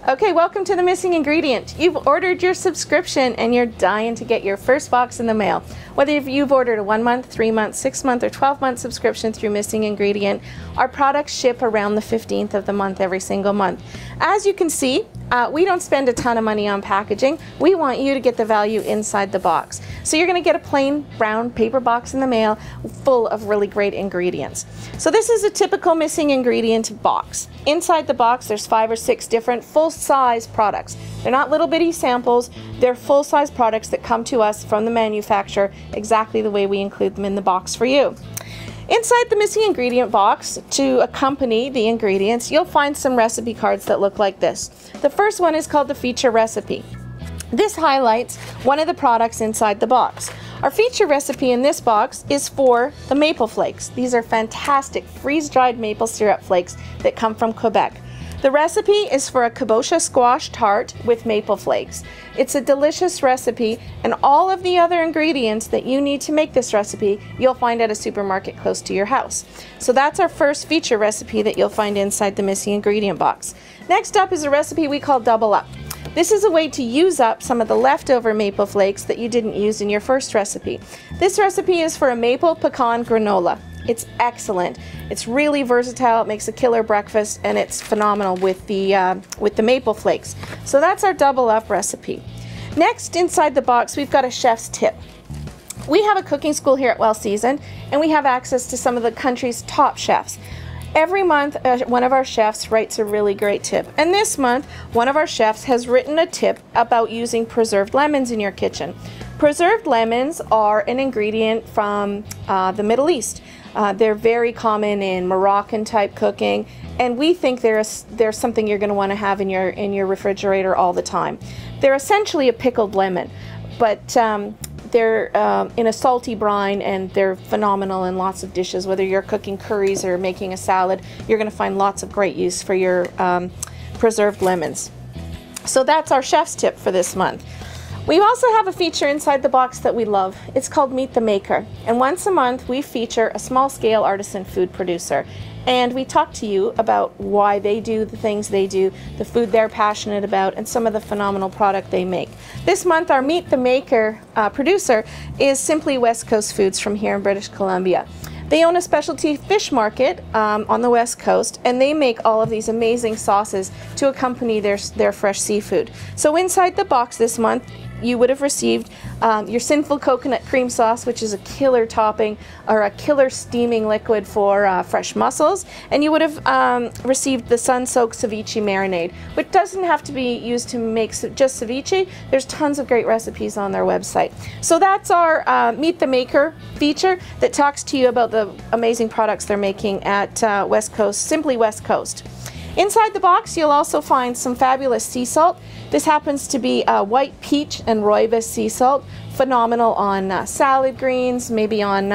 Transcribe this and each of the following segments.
Okay, welcome to the missing ingredient. You've ordered your subscription and you're dying to get your first box in the mail. Whether you've ordered a 1 month, 3 month, 6 month, or 12-month subscription through Missing Ingredient, our products ship around the 15th of the month every single month. As you can see, we don't spend a ton of money on packaging. We want you to get the value inside the box. So you're going to get a plain brown paper box in the mail full of really great ingredients. So this is a typical Missing Ingredient box. Inside the box there's 5 or 6 different full-size products. They're not little bitty samples, they're full-size products that come to us from the manufacturer exactly the way we include them in the box for you. Inside the Missing Ingredient box, to accompany the ingredients, you'll find some recipe cards that look like this. The first one is called the feature recipe. This highlights one of the products inside the box. Our feature recipe in this box is for the maple flakes. These are fantastic freeze-dried maple syrup flakes that come from Quebec. The recipe is for a kabocha squash tart with maple flakes. It's a delicious recipe, and all of the other ingredients that you need to make this recipe you'll find at a supermarket close to your house. So that's our first feature recipe that you'll find inside the Missing Ingredient box. Next up is a recipe we call Double Up. This is a way to use up some of the leftover maple flakes that you didn't use in your first recipe. This recipe is for a maple pecan granola. It's excellent. It's really versatile. It makes a killer breakfast, and it's phenomenal with the maple flakes. So that's our Double Up recipe. Next, inside the box, we've got a chef's tip. We have a cooking school here at Well Seasoned, and we have access to some of the country's top chefs. Every month, one of our chefs writes a really great tip. And this month, one of our chefs has written a tip about using preserved lemons in your kitchen. Preserved lemons are an ingredient from the Middle East. They're very common in Moroccan type cooking, and we think they're something you're going to want to have in your refrigerator all the time. They're essentially a pickled lemon, but they're in a salty brine, and they're phenomenal in lots of dishes. Whether you're cooking curries or making a salad, you're going to find lots of great use for your preserved lemons. So that's our chef's tip for this month. We also have a feature inside the box that we love. It's called Meet the Maker, and once a month we feature a small-scale artisan food producer, and we talk to you about why they do the things they do, the food they're passionate about, and some of the phenomenal product they make. This month our Meet the Maker producer is Simply West Coast Foods from here in British Columbia. They own a specialty fish market on the West Coast, and they make all of these amazing sauces to accompany their fresh seafood. So inside the box this month, you would have received your Sinful Coconut Cream Sauce, which is a killer topping or a killer steaming liquid for fresh mussels, and you would have received the Sun Soaked Ceviche Marinade, which doesn't have to be used to make just ceviche. There's tons of great recipes on their website. So that's our Meet the Maker feature that talks to you about the amazing products they're making at West Coast, Simply West Coast. Inside the box, you'll also find some fabulous sea salt. This happens to be white peach and rooibos sea salt. Phenomenal on salad greens, maybe on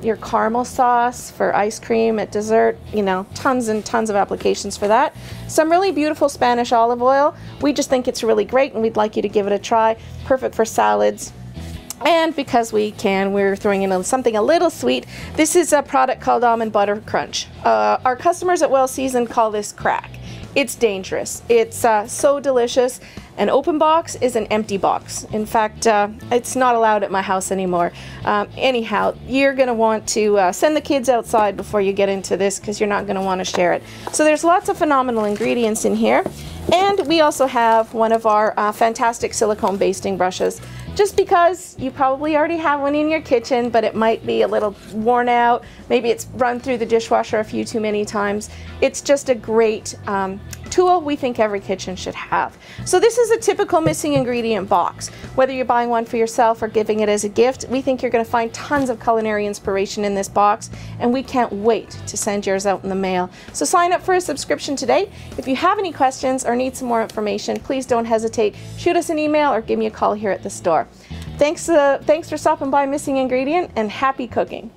your caramel sauce for ice cream at dessert. You know, tons and tons of applications for that. Some really beautiful Spanish olive oil. We just think it's really great, and we'd like you to give it a try. Perfect for salads. And because we can, we're throwing in something a little sweet. This is a product called Almond Butter Crunch. Our customers at Well Seasoned call this crack. It's dangerous. It's so delicious. An open box is an empty box. In fact, it's not allowed at my house anymore. Anyhow, you're going to want to send the kids outside before you get into this, because you're not going to want to share it. So there's lots of phenomenal ingredients in here. And we also have one of our fantastic silicone basting brushes. Just because you probably already have one in your kitchen, but it might be a little worn out. Maybe it's run through the dishwasher a few too many times. It's just a great tool we think every kitchen should have. So this is a typical Missing Ingredient box. Whether you're buying one for yourself or giving it as a gift, we think you're going to find tons of culinary inspiration in this box, and we can't wait to send yours out in the mail. So sign up for a subscription today. If you have any questions or need some more information, please don't hesitate. Shoot us an email or give me a call here at the store. Thanks for stopping by Missing Ingredient, and happy cooking.